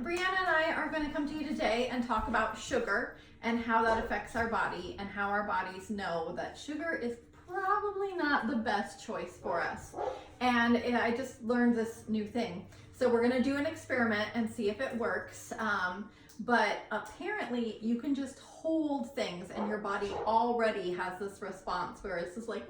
Brianna and I are going to come to you today and talk about sugar and how that affects our body and how our bodies know that sugar is probably not the best choice for us. And I just learned this new thing. So we're going to do an experiment and see if it works. But apparently you can just hold things and your body already has this response where it's just like,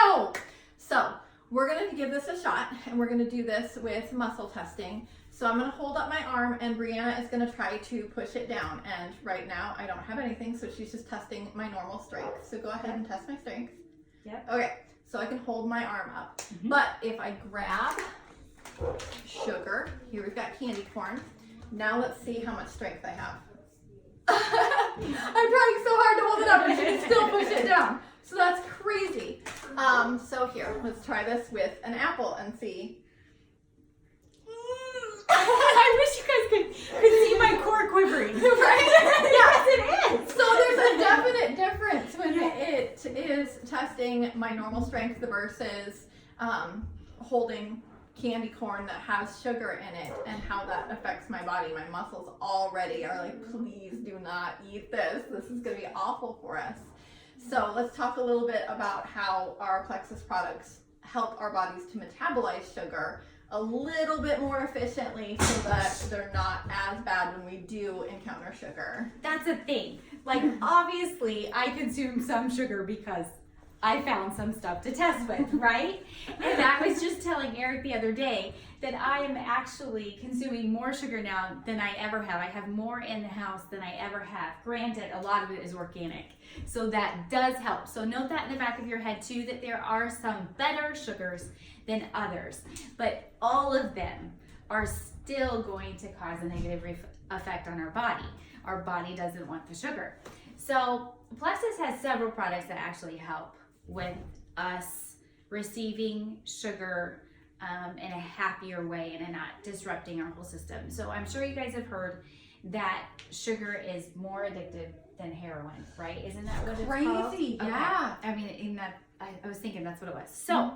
no! So we're going to give this a shot and we're going to do this with muscle testing. So I'm going to hold up my arm and Brianna is going to try to push it down. And right now I don't have anything, so she's just testing my normal strength. So go ahead and test my strength. Yep. Okay, so I can hold my arm up. But if I grab sugar, here we've got candy corn. Now let's see how much strength I have. I'm trying so hard to hold it up and she can still push it down. So that's crazy. So here, let's try this with an apple and see. I wish you guys could see my core quivering. Right? Yes, it is. So there's a definite difference when it is testing my normal strength versus holding candy corn that has sugar in it and how that affects my body. My muscles already are like, please do not eat this. This is going to be awful for us. So let's talk a little bit about how our Plexus products help our bodies to metabolize sugar a little bit more efficiently so that they're not as bad when we do encounter sugar. That's a thing. Like, obviously, I consume some sugar because I found some stuff to test with, right? And I was just telling Eric the other day that I am actually consuming more sugar now than I ever have. I have more in the house than I ever have. Granted, a lot of it is organic, so that does help. So note that in the back of your head too, that there are some better sugars than others, but all of them are still going to cause a negative effect on our body. Our body doesn't want the sugar. So Plexus has several products that actually help with us receiving sugar in a happier way and not disrupting our whole system. So I'm sure you guys have heard that sugar is more addictive than heroin, right? Isn't that what it's called? Crazy, yeah. Okay. I mean, in that, I was thinking that's what it was. So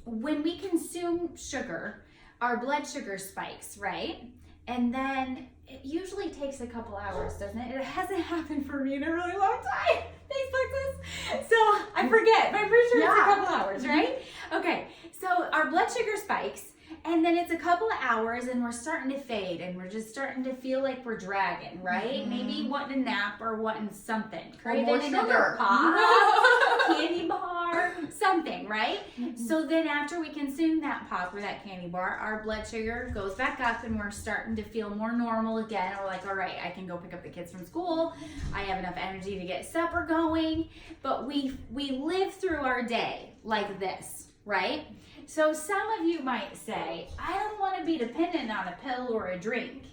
when we consume sugar, our blood sugar spikes, right? And then it usually takes a couple hours, doesn't it? It hasn't happened for me in a really long time. Thanks, Plexus. So I forget, but I'm pretty sure it's a couple hours, right? Okay, so our blood sugar spikes, and then it's a couple of hours, and we're starting to fade, and we're just starting to feel like we're dragging, right? Maybe wanting a nap or wanting something. Craving another pop, candy bar, something, right? So then after we consume that pop or that candy bar, our blood sugar goes back up, and we're starting to feel more normal again. We're like, all right, I can go pick up the kids from school. I have enough energy to get supper going. But we live through our day like this, right? So some of you might say, I don't want to be dependent on a pill or a drink.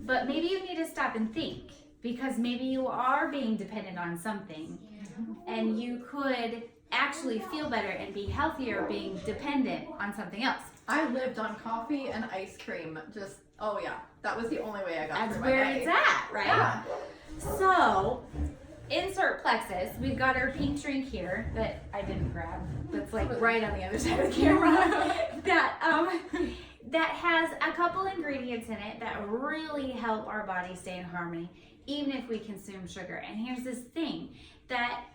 But maybe you need to stop and think, because maybe you are being dependent on something and you could actually feel better and be healthier being dependent on something else. I lived on coffee and ice cream. Just, oh yeah, that was the only way I got That's through my where day. it's at, right? Yeah. So, insert Plexus. We've got our pink drink here that I didn't grab. That's like right on the other side of the camera. that has a couple ingredients in it that really help our body stay in harmony, even if we consume sugar. And here's this thing, that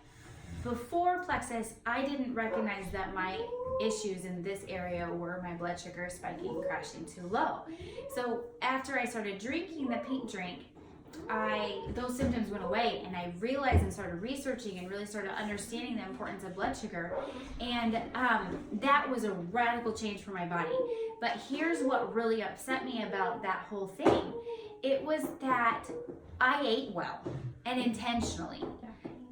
before Plexus, I didn't recognize that my issues in this area were my blood sugar spiking, crashing too low. So after I started drinking the pink drink, those symptoms went away, and I realized and started researching and really started understanding the importance of blood sugar, and that was a radical change for my body. But here's what really upset me about that whole thing. It was that I ate well and intentionally,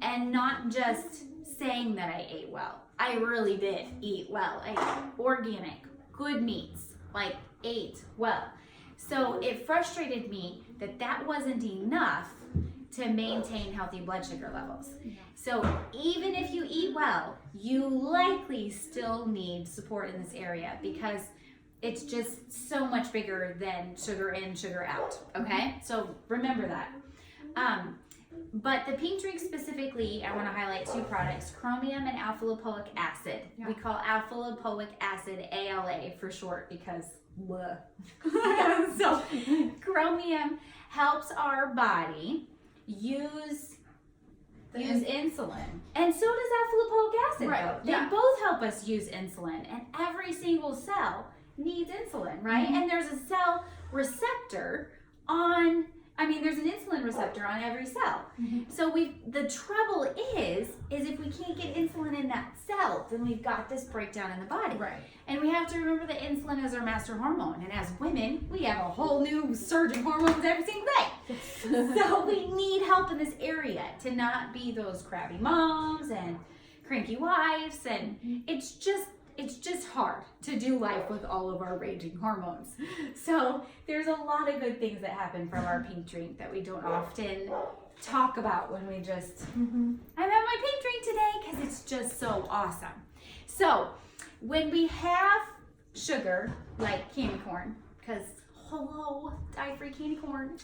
and not just saying that I ate well. I really did eat well. I ate organic, good meats, like ate well. So it frustrated me that that wasn't enough to maintain healthy blood sugar levels. So even if you eat well, you likely still need support in this area, because it's just so much bigger than sugar in, sugar out, okay? So remember that. But the pink drink specifically, I want to highlight two products, chromium and alpha lipoic acid. Yeah. We call alpha lipoic acid ALA for short because bleh. So chromium helps our body use insulin. And so does alpha lipoic acid. Right, Though. They yeah. both help us use insulin. And every single cell needs insulin, right? Mhm. And there's a cell receptor on, there's an insulin receptor on every cell. Mhm. So the trouble is if we can't get insulin in that cell, then we've got this breakdown in the body. Right. And we have to remember that insulin is our master hormone. And as women, we have a whole new surge of hormones every single day. So we need help in this area to not be those crabby moms and cranky wives. And it's just hard to do life with all of our raging hormones. So there's a lot of good things that happen from our pink drink that we don't often talk about when we just, I'm having my pink drink today because it's just so awesome. So when we have sugar, like candy corn, because hello, dye-free candy corn.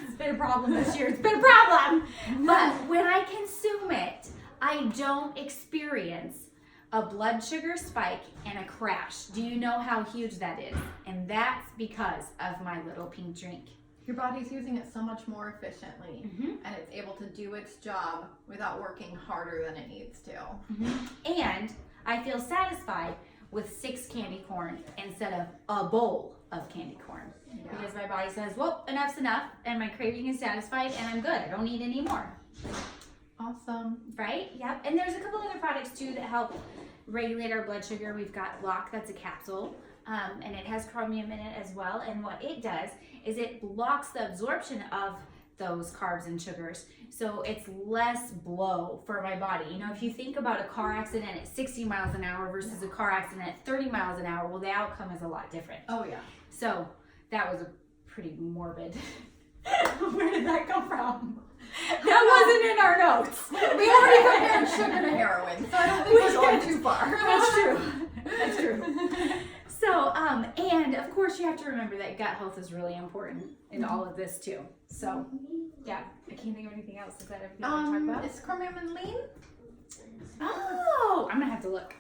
It's been a problem this year. It's been a problem. But when I consume it, I don't experience a blood sugar spike and a crash. Do you know how huge that is? And that's because of my little pink drink. Your body's using it so much more efficiently, Mm-hmm. and it's able to do its job without working harder than it needs to. And I feel satisfied with 6 candy corn instead of a bowl of candy corn. Yeah. Because my body says, well, enough's enough, and my craving is satisfied, and I'm good. I don't need any more. Awesome. Right? Yep. And there's a couple other products too that help regulate our blood sugar. We've got Block, that's a capsule, and it has chromium in it as well. And what it does is it blocks the absorption of those carbs and sugars, so it's less blow for my body. You know, if you think about a car accident at 60 miles an hour versus a car accident at 30 miles an hour, well, the outcome is a lot different. Oh yeah. So that was a pretty morbid. Where did that come from? That wasn't in our notes. We already compared sugar to heroin, so I don't think we're going too far. That's true. That's true. So, and of course you have to remember that gut health is really important in all of this too. So, yeah, I can't think of anything else. Is that everything we want to talk about? Is chromium and lean? Oh, I'm gonna have to look.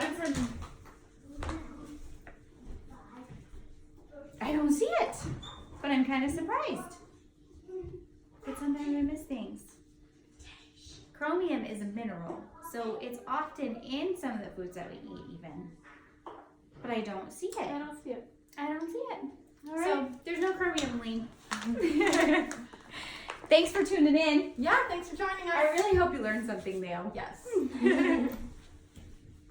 It's really I don't see it, but I'm kind of surprised. But sometimes I miss things. Chromium is a mineral, so it's often in some of the foods that we eat even. But I don't see it. I don't see it. I don't see it. All right. So there's no chromium, Lean. Thanks for tuning in. Yeah, thanks for joining us. I really hope you learned something, Leo. Yes.